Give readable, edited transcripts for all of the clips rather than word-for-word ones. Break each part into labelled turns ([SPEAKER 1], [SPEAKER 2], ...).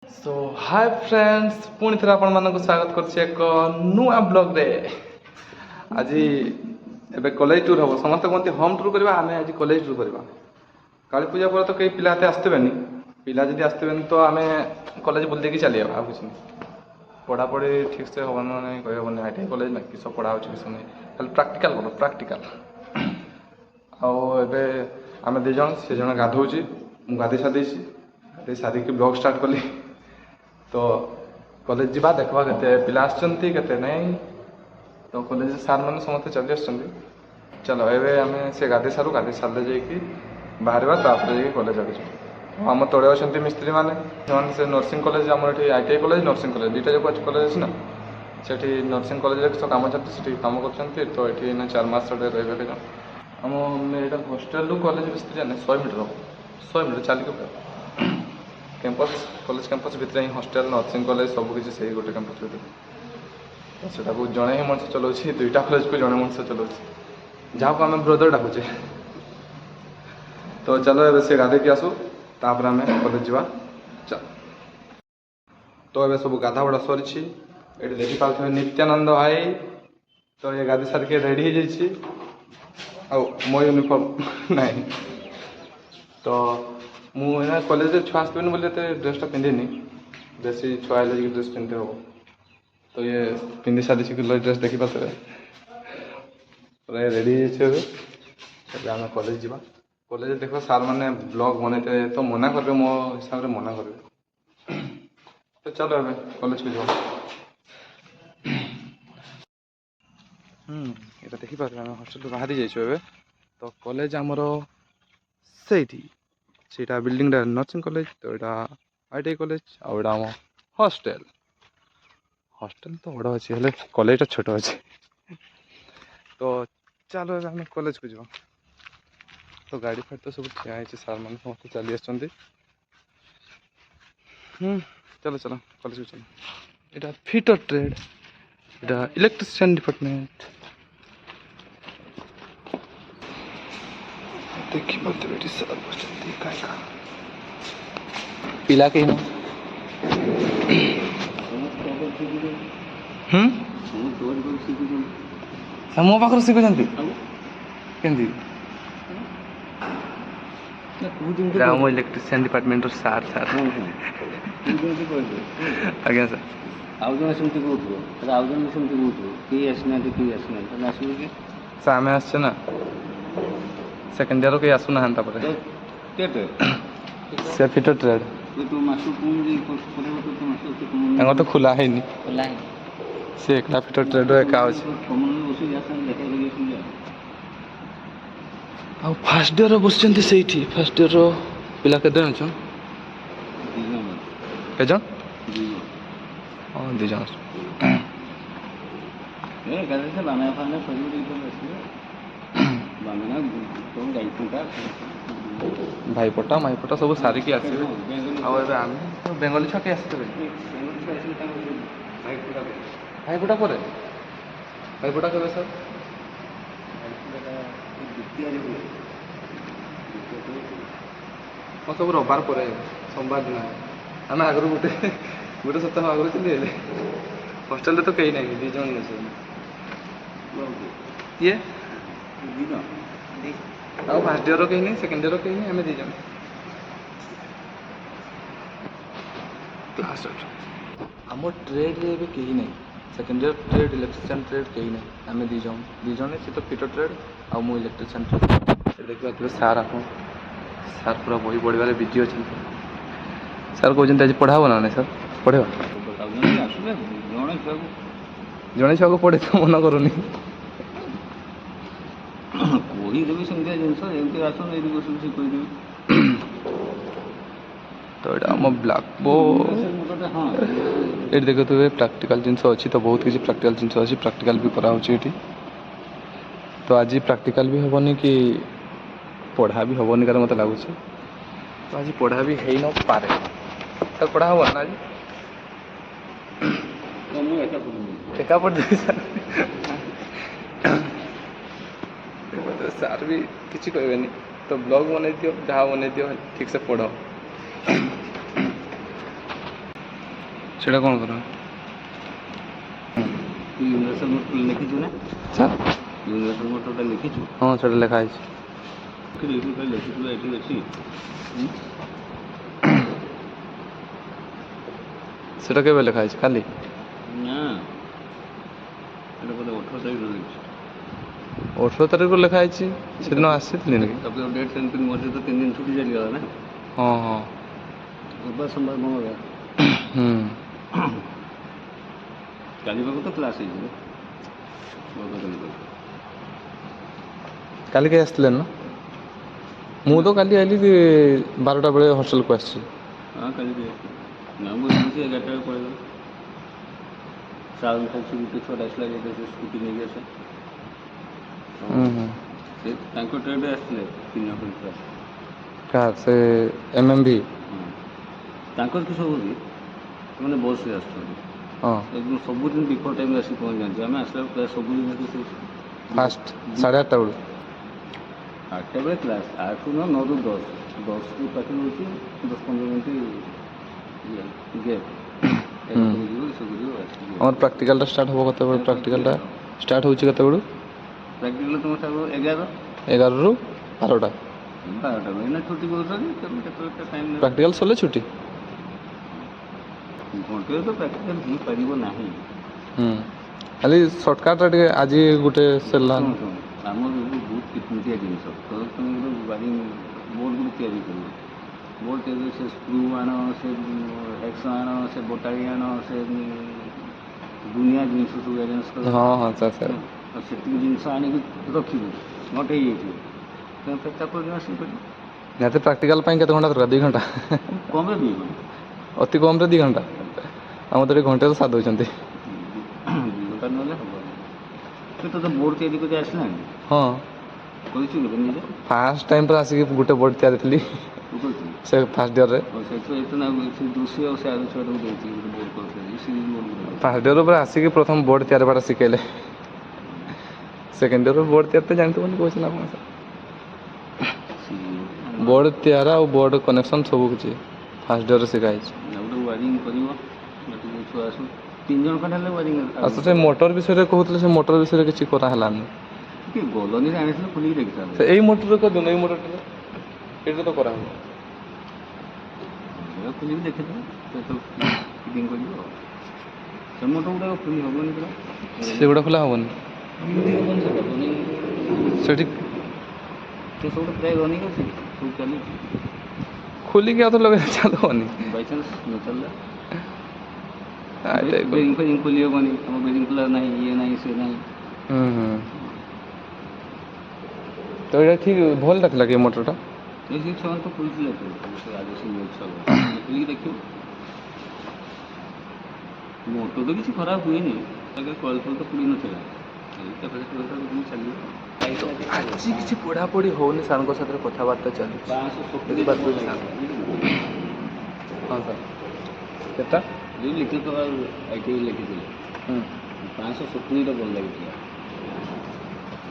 [SPEAKER 1] सो hi friends पुणी थे आपण मानक स्वागत करछि एक नुआ ब्लॉग रे। आज एबे कॉलेज टूर हम समस्त कहते होम टूर करबा आमे आज कॉलेज टूर करबा। काली पूजा पर तो कई पिला हाते आस्तबेनी पिला जदी आस्तबेनी तो आमे कॉलेज बुल देकी चली आ कुछ नहीं पढ़ा पढ़ी ठीक से होबन नहीं कह होबन आईटी कॉलेज ना किस पढ़ा होछि किस नहीं खाली प्रैक्टिकल बोलो प्रैक्टिकल आउ एबे आमे दे जण से जण गाधौछि मु गाधे सादेछि गाधे सादी के ब्लॉग स्टार्ट कली तो कॉलेज जा देखा के पिला आते नहीं तो कॉलेज सार मैंने समस्त चली आस चलो एवं आम से गाधे सारे जाकि बाहर जाकि कॉलेज आगे आम तले अच्छा मिस्त्री मैंने से नर्सिंग कॉलेज आम आईटीआई कॉलेज नर्सिंग कॉलेज दुईटा जो कॉलेज अच्छी ना से नर्सिंग कॉलेज कम चलती कम कर तो ये 4 मास रही आम यहाँ हॉस्टेल कॉलेज मिस्त्री 100 मीटर चल कैंपस कॉलेज कैंपस भितर ही हॉस्टेल नर्सिंग कॉलेज सबकि से गोटे कैंपस भितर से जड़े ही मनुष्य चलाऊ दुईटा कॉलेज को जड़े मनुष्य चलाऊ जहाँ को आम ब्रदर डाकुचे तो चलो ए से गाधे की आसू तापर आम कॉलेज जावा चल तो ये सब गाधा बड़ा सरी ये देखी पारे नित्यानंद भाई तो ये गाधे सार के रेडी हो जाए मो यूनिफॉर्म नहीं तो मुझे कॉलेज छुआ आसबेनि बोले ड्रेसटा पिंधेनि बेसी छुआ हेल्ले ड्रेस पिंधे हम तो ये पिंधि सारी ड्रेस देखी पारे पूरा रेडी आम कॉलेज जावा कॉलेज देख सार मैंने ब्लॉग बनते तो मना करेंगे मो हिसाब से मना करेंगे तो चलो ए कॉलेज को जाओ ये देखी पारे आम हॉस्टेल बाहरी जाइए तो कॉलेज आमर से बिल्डिंग नर्सिंग कॉलेज तो यहाँ आईटीआई कॉलेज आम हॉस्टेल हॉस्टेल तो बड़ा अच्छे हेल्ले कॉलेज छोट अच्छे तो चलो आम कॉलेज को जा तो गाड़ी फाड़ी तो सब ठिया है सार मैंने समस्त चली आसुँच चलो चलो कॉलेज को चलो यहाँ फिटर ट्रेड यहाँ इलेक्ट्रिशियन डिपार्टमेंट देखी पारे सर बच्चे पिला कहीं मो पाखर शिखुंट केमती इलेक्ट्रिशियन डिपार्टमेंट सार सार आज्ञा सर
[SPEAKER 2] आउ जन सेमती कहूँ आउ जन सेमती कहूँ किए आसना किए आसना आसू कि
[SPEAKER 1] सर आम आसचे ना सेकेंड इयर कहीं आसुना से फिटर ट्रेड तो खुला है से एकला फिटर ट्रेड एका अच्छे आ फास्ट इयर बस फास्ट इयर पिला के जन के हाँ दी जन भाईपटा माईपटा सब सारिकी आस बेंगली छुआ के भाईपटा पर भाईपटा कब सर हाँ सब रबार पर सोमवार दिन आम आगु गोटे गोटे सप्ताह आगुरी चली हॉस्टेल तो कहीं नहीं दी जन ये ଆଉ ଫାର୍ଷ୍ଟ ଇୟର କେହି ନାହିଁ ସେକେଣ୍ଡ ଇୟର କେହି ନାହିଁ ଆମେ ଦୁଇ ଜଣ କ୍ଲାସ୍ ଅଛୁ ଆମ ଟ୍ରେଡ଼ରେ ଏବେ କେହି ନାହିଁ second year trade electrician trade କେହି ନାହିଁ ଆମେ ଦୁଇ ଜଣ ସେ ତ ଫିଟର ଟ୍ରେଡ଼ ଆଉ ମୁଁ ଇଲେକ୍ଟ୍ରିସିଆନ୍ ଟ୍ରେଡ଼ ସେ ଦେଖିପାରୁଥିବେ ସାର୍ ଆପଣ ସାର୍ ପୁରା ବହି ପଢ଼ିବାରେ ବିଜି ଅଛନ୍ତି ସାର୍ କହୁଛନ୍ତି ଆଜି ପଢ଼ା ହେବ ନା ନାହିଁ ସାର୍ ପଢ଼େଇବା ଜଣେ ଛୁଆକୁ ପଢ଼େ ତ ମନ କରୁନି
[SPEAKER 2] କହିଦେବି ସେମିତିଆ ଜିନିଷ ଏମିତି ଆସନ୍ତୁ ଏଇଠି ବସି ବସି କହିଦେବି
[SPEAKER 1] ତ ଏଇଟା ଆମ ବ୍ଲାକ୍ ବୋର୍ଡ ଏଇଠି ଦେଖୁଥିବେ ପ୍ରାକ୍ଟିକାଲ ଜିନିଷ ଅଛି ତ ବହୁତ କିଛି ପ୍ରାକ୍ଟିକାଲ ଜିନିଷ ଅଛି ପ୍ରାକ୍ଟିକାଲ ବି କରାହେଉଛି ଏଠି ତ ଆଜି ପ୍ରାକ୍ଟିକାଲ ବି ହେବନି କି ପଢ଼ା ବି ହେବନି କାରଣ ମୋତେ ଲାଗୁଛି ତ ଆଜି ପଢ଼ା ବି ହେଇନପାରେ ତ ପଢ଼ା ହେବ ନା ଆଜି
[SPEAKER 2] ମୁଁ
[SPEAKER 1] ଏକା ପଢ଼ିଦେବି ସାର୍ सार भी किसी कहबेनि तो ब्लॉग बन दियो जहाँ बन दियो ठीक से पढ़ ସେଇଟା କ'ଣ କରିବା?
[SPEAKER 2] ୟୁନିଭର୍ସାଲ ମୋଟର ଲେଖିଛୁ ନା?
[SPEAKER 1] ସାର୍
[SPEAKER 2] ୟୁନିଭର୍ସାଲ ମୋଟରଟା ଲେଖିଛୁ?
[SPEAKER 1] ହଁ ସେଇଟା ଲେଖା ହେଇଛି।
[SPEAKER 2] ଲେଖିଛୁ ଏଠି ଅଛି।
[SPEAKER 1] ସେଇଟା କେବେ ଲେଖା ହେଇଛି? କାଲି?
[SPEAKER 2] ନା, ଏଇଟା ବୋଧେ 18 ତାରିଖରେ ଲେଖିଛୁ।
[SPEAKER 1] 18 ତାରିଖରୁ ଲେଖା ହେଇଛି। ସେଦିନ ଆସିଥିଲି ନାକି?
[SPEAKER 2] ତାପରେ ଡେଟ୍ ସେମିତି ମଝିରେ ତ 3 ଦିନ ଛୁଟି ଚାଲିଗଲା ନା।
[SPEAKER 1] ହଁ ହଁ
[SPEAKER 2] ରବିବାର ସୋମବାର ମଙ୍ଗଳବାର
[SPEAKER 1] ହୁଁ
[SPEAKER 2] କାଲି ପାଖକୁ ତ କ୍ଲାସ୍ ହେଇଯିବ।
[SPEAKER 1] କାଲି କେହି ଆସିଥିଲେ ନା? ମୁଁ ତ କାଲି ଆଇଲି 12ଟା ବେଳେ ହଷ୍ଟେଲକୁ ଆସିଛି।
[SPEAKER 2] ହଁ କାଲି ବି ନା ମୁଁ ବୁଝି 11ଟା ବେଳେ ପଳେଇଗଲି। ସାଉଣ୍ଡ ଖାଲି ଗୋଟେ ଛୁଆଟା ଆସିଲା ଯେ ସେ ସ୍କୁଟି ନେଇକି ଆସେ।
[SPEAKER 1] ହୁଁ ହୁଁ
[SPEAKER 2] ସେ ତାଙ୍କ ଟ୍ରେନରେ ଆସିଥିଲେ 3 ଜଣ ଛୁଆ।
[SPEAKER 1] କାହାର ସେ MMV?
[SPEAKER 2] ତାଙ୍କର ତ ସବୁଠି ସେମାନେ ବସ୍ରେ ଆସୁଛନ୍ତି।
[SPEAKER 1] ହଁ
[SPEAKER 2] ଏକଦମ ସବୁଦିନ ବିଫୋର୍ ଟାଇମ୍ରେ ଆସିକି ପହଞ୍ଚିଯାନ୍ତି। ଆମେ ଆସିଲା ବେଳକୁ ପ୍ରାୟ ସବୁଦିନ ସେ
[SPEAKER 1] ଫାଷ୍ଟ 8:30 ବେଳୁ
[SPEAKER 2] 8ଟା ବେଳେ କ୍ଲାସ୍। 8ରୁ 9ରୁ 10 10ରୁ ପାଖରେ ହେଉଛି 10-15 ମିନିଟ୍ ଗ୍ୟାପ୍।
[SPEAKER 1] ହୁଁ
[SPEAKER 2] ଏସବୁ ଯିବ ଏସବୁ ଯିବ ଆସିବ।
[SPEAKER 1] ଆମର ପ୍ରାକ୍ଟିକାଲଟା ଷ୍ଟାର୍ଟ ହେବ କେତେବେଳେ? ପ୍ରାକ୍ଟିକାଲଟା ଷ୍ଟାର୍ଟ ହେଉଛି କେତେବେଳୁ?
[SPEAKER 2] ପ୍ରାକ୍ଟିକାଲ ତୁମ ଠାରୁ 11
[SPEAKER 1] 11ରୁ 12ଟା।
[SPEAKER 2] 12ଟା ବେଳେ ନା ଛୁଟି କରୁଛନ୍ତି ତେଣୁ କେତେବେଳେ ଟାଇମ୍ ନେବେ।
[SPEAKER 1] ପ୍ରାକ୍ଟିକାଲ ସରିଲେ ଛୁଟି।
[SPEAKER 2] ଘଣ୍ଟାରେ ତ ପ୍ରାକ୍ଟିକାଲ ହେଇପାରିବ ନାହିଁ।
[SPEAKER 1] ଖାଲି ସର୍ଟକଟ୍ଟା ଟିକେ ଆଜି ଗୋଟେ ସରିଲା।
[SPEAKER 2] ଶୁଣ ଆମର ବହୁତ କିଟମିଟିଆ ଜିନିଷ ତ ତୁମେ ଗୋଟେ ୱାରିଂ ବୋର୍ଡ଼ ଗୋଟେ ତିଆରି କରିବ। ବୋର୍ଡ଼ ତିଆରି ସେ ସ୍କ୍ରୁ ଆଣ, ସେ ହେକ୍ସ ଆଣ, ସେ ବୋଟାଳି ଆଣ, ସେ ଦୁନିଆ ଜିନିଷ ସବୁ ଆରେଞ୍ଜ କର।
[SPEAKER 1] ହଁ ହଁ ସାର୍ ସାର୍
[SPEAKER 2] ଆଉ ସେତିକି ଜିନିଷ ଆଣିକି ରଖିବୁ ଘଣ୍ଟେ ହେଇଯାଇଥିବ। ତେଣୁ ତାପରେ ଦିନ ଆସିକି କରିବୁ।
[SPEAKER 1] ନିହାତି ପ୍ରାକ୍ଟିକାଲ ପାଇଁ କେତେ ଘଣ୍ଟା ଦରକାର? 2 ଘଣ୍ଟା?
[SPEAKER 2] କମରେ 2 ଘଣ୍ଟା।
[SPEAKER 1] ଅତି କମ୍ରେ 2 ଘଣ୍ଟା। ଆମର ତ ଏଠି ଘଣ୍ଟାରେ ସାରି ଦେଉଛନ୍ତି।
[SPEAKER 2] 2 ଘଣ୍ଟା ନହେଲେ ହେବନି। ସେ ତୋତେ ବୋର୍ଡ଼ ତିଆରି କରି ଆସିଲାଣି?
[SPEAKER 1] ହଁ
[SPEAKER 2] କରିଛୁ କେବେ ନିଜେ?
[SPEAKER 1] ଫାଷ୍ଟ ଟାଇମ୍ ପରେ ଆସିକି ଗୋଟେ ବୋର୍ଡ଼ ତିଆରି ଥିଲି
[SPEAKER 2] ତୁ କରିଥିଲୁ?
[SPEAKER 1] ସେ ଫାଷ୍ଟ ଇୟର୍ରେ।
[SPEAKER 2] ଆଉ ସେଥିରେ ଏତେ ନା ସେ ଦୋଷୀ ଆଉ ସେ ଆଗ ଛୁଆଟାକୁ ଦେଇଥିଲି ଗୋଟେ ବୋର୍ଡ଼ କରିଥିଲି ସିରିଜ୍ ବୋର୍ଡ଼ ଗୋଟେ
[SPEAKER 1] ଫାଷ୍ଟ ଇୟର୍ର ପରେ ଆସିକି ପ୍ରଥମ ବୋର୍ଡ଼ ତିଆରି ହେବାଟା ଶିଖେଇଲେ। ସେକେଣ୍ଡ ଇୟର୍ର ବୋର୍ଡ଼ ତିଆରି ତ ଜାଣିଥିବନି କହୁଛି ନା କ'ଣ? ବୋର୍ଡ଼ ତିଆରି ଆଉ ବୋର୍ଡ଼ କନେକ୍ସନ୍ ସବୁ କିଛି ଫାଷ୍ଟ ଇୟର୍ରେ ଶିଖା ହେଇଛି।
[SPEAKER 2] ଗୋଟେ ୱାରିଂ କରିବ ଟିକେ ଛୁଆ ଆସୁ 3 ଜଣ ଖଣ୍ଡେ ହେଲେ ୱାରିଂ
[SPEAKER 1] ଆଚ୍ଛା ସେ ମୋଟର ବିଷୟରେ କହୁଥିଲେ, ସେ ମୋଟର ବିଷୟରେ କିଛି କରାହେଲାନି।
[SPEAKER 2] ଟିକେ ଗଲନି ଜାଣିଥିଲେ ଖୋଲିକି ଦେଖିଥାନ୍ତେ।
[SPEAKER 1] ସେ ଏଇ ମୋଟର କରିଦେଉନ, ଏଇ ମୋଟରଟା ଏଇଟା ତ କରାହେବ।
[SPEAKER 2] ଖୋଲିକି ଦେଖିଦେବେ ଫିଟିଂ କରିବ ଆଉ। ସେ ମୋଟର ଗୁଡ଼ାକ ଖୋଲି ହେବନି ପୁରା।
[SPEAKER 1] ସେଗୁଡ଼ା ଖୋଲା ହେବନି
[SPEAKER 2] ଏମିତି ହେବନି ସେଟା ରନିଂ
[SPEAKER 1] ସେଠି
[SPEAKER 2] ସେ ସବୁଠୁ ପ୍ରାୟ ରନିଂ ଅଛି ସବୁ ଚାଲିଛି।
[SPEAKER 1] ଖୋଲିକି ଆଉ ଥରେ ଲଗେଇଲେ ଚାଲିବନି।
[SPEAKER 2] ବାଇଚାନ୍ସ ନ ଚାଲିଲା
[SPEAKER 1] ଏଇଟା
[SPEAKER 2] ବେରିଂ ଫେରିଂ ଖୋଲି ହେବନି। ଆମ ବେରିଂ ଖୋଲା ନାହିଁ, ଇଏ ନାହିଁ, ସେ ନାହିଁ।
[SPEAKER 1] ହୁଁ ତ ଏଇଟା ଠିକ୍ ଭଲଟା ଥିଲା କି ମୋଟରଟା?
[SPEAKER 2] ସେ ଛୁଆମାନେ ତ ଖୋଲିଥିଲେ ଆଗ ସିନିୟର ଛୁଆ ଖୋଲିକି ଦେଖିବୁ। ମୋଟର ତ କିଛି ଖରାପ ହୁଏନି। ତାକେ କଏଲ୍ ଫଏଲ୍ ତ ପୋଡ଼ି ନଥିଲା। ଏଇ କ୍ୟାପାସିଟି ଚାଲିବ।
[SPEAKER 1] ଆଜି କିଛି ପଢ଼ାପଢ଼ି ହେଉନି, ସାର୍ଙ୍କ ସାଥିରେ କଥାବାର୍ତ୍ତା ଚାଲିଛି।
[SPEAKER 2] 570
[SPEAKER 1] ବୁଝିପାରୁଥିବେ ସାର୍? ହଁ ସାର୍ କେତେଟା?
[SPEAKER 2] ଯେଉଁ ଲିଖିତ ITI ଲେଖିଥିଲେ 570ଟା ଭଲ ଲାଗିଥିଲା।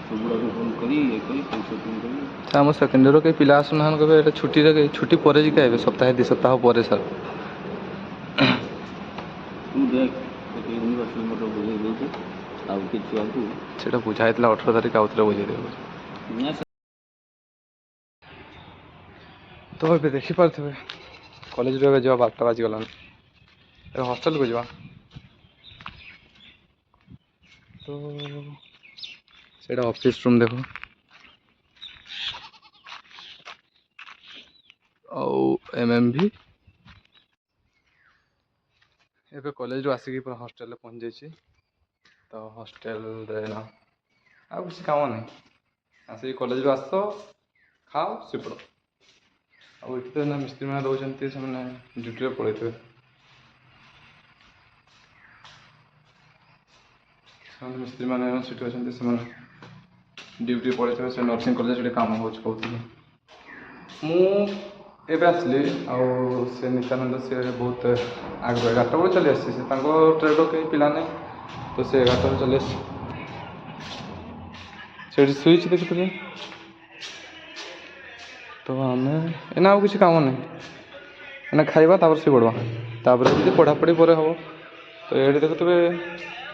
[SPEAKER 2] ସବୁଗୁଡ଼ାକୁ ଫୋନ୍ କରି ଇଏ କରି ପଇସା କରି
[SPEAKER 1] ଆମ ସେକେଣ୍ଡ ଇୟର୍ର କେହି ପିଲା ଆସୁନାହାନ୍ତି। କହିବେ ଏଇଟା ଛୁଟି ପରେ ଯିକା ଏବେ ସପ୍ତାହେ 2 ସପ୍ତାହ ପରେ ସାର୍।
[SPEAKER 2] ତୁ ଦେଖ ସେଠି ୟୁନିଭର୍ସିଟି ମୋଟର ବୁଝେଇ ଦେଉଛି ଆଉ କିଛି ଛୁଆଙ୍କୁ
[SPEAKER 1] ସେଇଟା ବୁଝା ହେଇଥିଲା 18 ତାରିଖ, ଆଉଥରେ ବୁଝେଇ ଦେବ।
[SPEAKER 2] ନା
[SPEAKER 1] ତ ଏବେ ଦେଖିପାରୁଥିବେ କଲେଜରୁ ଏବେ ଯିବା 12ଟା ବାଜିଗଲାଣି। ଏବେ ହଷ୍ଟେଲକୁ ଯିବା। ତ ସେଇଟା ଅଫିସ୍ ରୁମ୍ ଦେଖ। ଆଉ MMV ଏବେ କଲେଜରୁ ଆସିକି ପୁରା ହଷ୍ଟେଲରେ ପହଞ୍ଚିଯାଇଛି। ତ ହଷ୍ଟେଲରେ ନା ଆଉ କିଛି କାମ ନାହିଁ। ଆସିକି କଲେଜରୁ ଆସ, ଖାଅ, ଶୋଇପଡ଼। ଆଉ ଏଠି ତ ନା ମିସ୍ତ୍ରୀମାନେ ରହୁଛନ୍ତି, ସେମାନେ ଡ୍ୟୁଟିରେ ପଳେଇଥିବେ। ସେମାନେ ମିସ୍ତ୍ରୀମାନେ ସେଠି ଅଛନ୍ତି, ସେମାନେ ଡ୍ୟୁଟି ପଳେଇଥିବେ। ସେ ନର୍ସିଂ କଲେଜ ଗୋଟେ କାମ ହେଉଛି କହୁଥିଲେ। ମୁଁ ଏବେ ଆସିଲି, ଆଉ ସେ ନିତ୍ୟାନନ୍ଦ ସେ ବହୁତ ଆଗ 11ଟା ବେଳୁ ଚାଲି ଆସିଛି। ସେ ତାଙ୍କ ଟ୍ରେଡ଼ର କେହି ପିଲା ନାହିଁ, ତ ସେ 11ଟା ବେଳୁ ଚାଲି ଆସିଛି। ସେଇଠି ଶୋଇଛି ଦେଖିଥିଲେ। ତ ଆମେ ଏଇନା ଆଉ କିଛି କାମ ନାହିଁ। ଏଇନା ଖାଇବା ତାପରେ ଶୋଇ ପଡ଼ବା ତାପରେ ଯଦି ପଢ଼ାପଢ଼ି ପରେ ହେବ ତ ଏଇଠି ଦେଖୁଥିବେ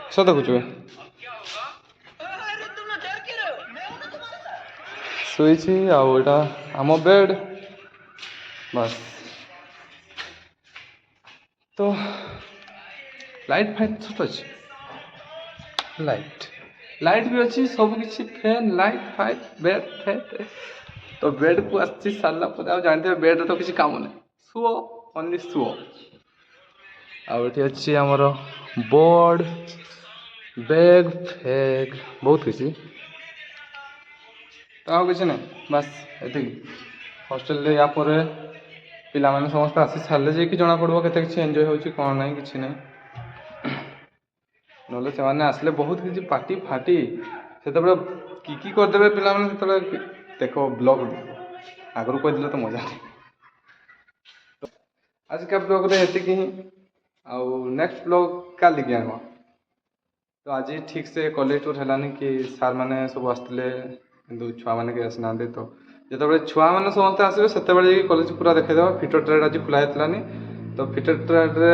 [SPEAKER 1] କିସ ଦେଖୁଥିବେ ଶୋଇଛି ଆଉ ଏଇଟା ଆମ ବେଡ୍ ବାସ୍ ତ ଲାଇଟ୍ ଫାଇଟ୍ ଛୋଟ ଅଛି ଲାଇଟ୍ ବି ଅଛି ସବୁକିଛି ଫ୍ୟାନ୍ ଲାଇଟ୍ ଫାଇଟ୍ ବେଡ୍ ଫେଡ୍ ତ ବେଡ୍କୁ ଆସିଛି ସାରିଲା ପରେ ଆଉ ଜାଣିଥିବେ ବେଡ୍ରେ ତ କିଛି କାମ ନାହିଁ ଶୁଅ ଓନ୍ଲି ଶୁଅ ଆଉ ଏଠି ଅଛି ଆମର ବୋର୍ଡ଼ ବ୍ୟାଗ୍ ଫେଗ୍ ବହୁତ କିଛି ତ ଆଉ କିଛି ନାହିଁ ବାସ୍ ଏତିକି ହଷ୍ଟେଲରେ ୟା ପରେ ପିଲାମାନେ ସମସ୍ତେ ଆସି ସାରିଲେ ଯାଇକି ଜଣାପଡ଼ିବ କେତେ କିଛି ଏନ୍ଜୟ ହେଉଛି କ'ଣ ନାହିଁ କିଛି ନାହିଁ ନହେଲେ ସେମାନେ ଆସିଲେ ବହୁତ କିଛି ପାର୍ଟି ଫାଟି ସେତେବେଳେ କି କରିଦେବେ ପିଲାମାନେ ସେତେବେଳେ ଦେଖ ବ୍ଲଗ୍ ଆଗରୁ କହିଥିଲେ ତ ମଜା ନାହିଁ ଆଜିକା ବ୍ଲଗ୍ରେ ଏତିକି ହିଁ ଆଉ ନେକ୍ସଟ ବ୍ଲଗ୍ କାଲିକି ଆଣିବ ତ ଆଜି ଠିକ୍ସେ କଲେଜ ଟୁର୍ ହେଲାନି କି ସାର୍ମାନେ ସବୁ ଆସିଥିଲେ କିନ୍ତୁ ଛୁଆମାନେ କେହି ଆସିନାହାନ୍ତି ତ ଯେତେବେଳେ ଛୁଆମାନେ ସମସ୍ତେ ଆସିବେ ସେତେବେଳେ ଯାଇକି କଲେଜ ପୁରା ଦେଖେଇଦେବା ଫିଟର ଟ୍ରେଡ୍ ଆଜି ଖୋଲା ହେଇଥିଲାନି ତ ଫିଟର ଟ୍ରେଡ୍ରେ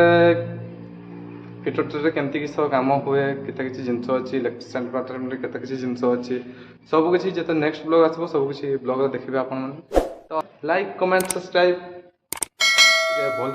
[SPEAKER 1] କେମିତି କିସ କାମ ହୁଏ କେତେ କିଛି ଜିନିଷ ଅଛି ଇଲେକ୍ଟ୍ରିସିଆନ୍ ଡିପାର୍ଟମେଣ୍ଟରେ କେତେ କିଛି ଜିନିଷ ଅଛି ସବୁକିଛି ଯେତେ ନେକ୍ସଟ ବ୍ଲଗ୍ ଆସିବ ସବୁକିଛି ବ୍ଲଗ୍ରେ ଦେଖିବେ ଆପଣମାନେ ତ ଲାଇକ୍ କମେଣ୍ଟ ସବସ୍କ୍ରାଇବ୍ ଭଲ